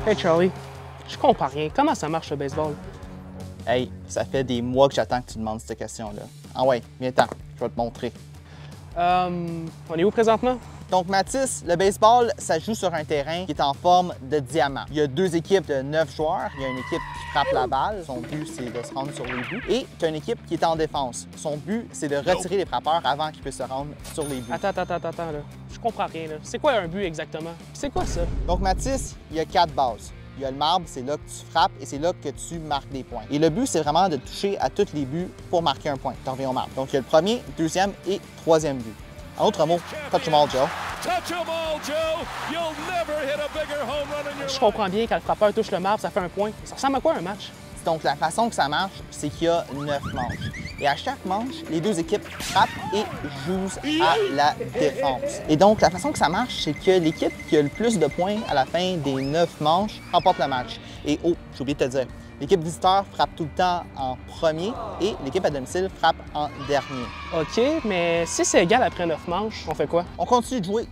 Hey Charlie, je comprends rien. Comment ça marche le baseball? Hey, ça fait des mois que j'attends que tu demandes cette question-là. Ah ouais, viens-t'en, je vais te montrer. On est où présentement? Donc Mathis, le baseball, ça joue sur un terrain qui est en forme de diamant. Il y a deux équipes de 9 joueurs. Il y a une équipe qui frappe la balle. Son but, c'est de se rendre sur les buts. Et tu as une équipe qui est en défense. Son but, c'est de retirer les frappeurs avant qu'ils puissent se rendre sur les buts. Attends, là. Je comprends rien, là. C'est quoi un but exactement? C'est quoi ça? Donc Mathis, il y a 4 bases. Il y a le marbre, c'est là que tu frappes et c'est là que tu marques des points. Et le but, c'est vraiment de toucher à tous les buts pour marquer un point. Tu reviens au marbre. Donc il y a le premier, deuxième et troisième but. En autre mot, touch them all, Joe. Touch 'em all, Joe. You'll never hit a bigger home run in your Je comprends bien, quand le frappeur touche le marbre, ça fait un point. Ça ressemble à quoi un match? Donc, la façon que ça marche, c'est qu'il y a 9 manches. Et à chaque manche, les deux équipes frappent et jouent à la défense. Et donc, la façon que ça marche, c'est que l'équipe qui a le plus de points à la fin des 9 manches remporte le match. Et oh, j'ai oublié de te dire, l'équipe visiteur frappe tout le temps en premier et l'équipe à domicile frappe en dernier. OK, mais si c'est égal après 9 manches, on fait quoi? On continue de jouer,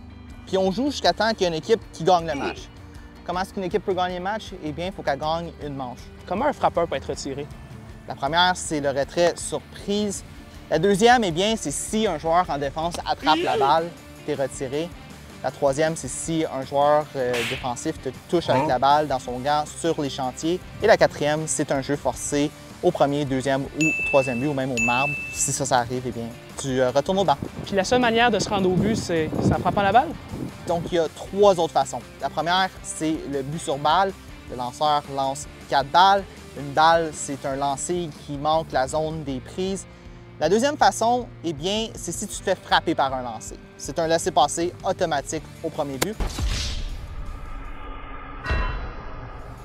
puis on joue jusqu'à temps qu'il y ait une équipe qui gagne le match. Comment est-ce qu'une équipe peut gagner le match? Eh bien, il faut qu'elle gagne une manche. Comment un frappeur peut être retiré? La première, c'est le retrait surprise. La deuxième, eh bien, c'est si un joueur en défense attrape la balle, tu es retiré. La troisième, c'est si un joueur défensif te touche avec la balle dans son gant sur les chantiers. Et la quatrième, c'est un jeu forcé au premier, deuxième ou troisième but, ou même au marbre. Si ça arrive, eh bien, tu retournes au banc. Puis la seule manière de se rendre au but, c'est en frappant la balle? Donc, il y a 3 autres façons. La première, c'est le but sur balle. Le lanceur lance 4 balles. Une balle, c'est un lancer qui manque la zone des prises. La deuxième façon, eh bien, c'est si tu te fais frapper par un lancer. C'est un laissez-passer automatique au premier but.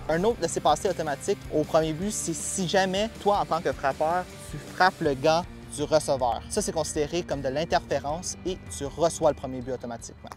Un autre laissez-passer automatique au premier but, c'est si jamais, toi, en tant que frappeur, tu frappes le gant du receveur. Ça, c'est considéré comme de l'interférence et tu reçois le premier but automatiquement.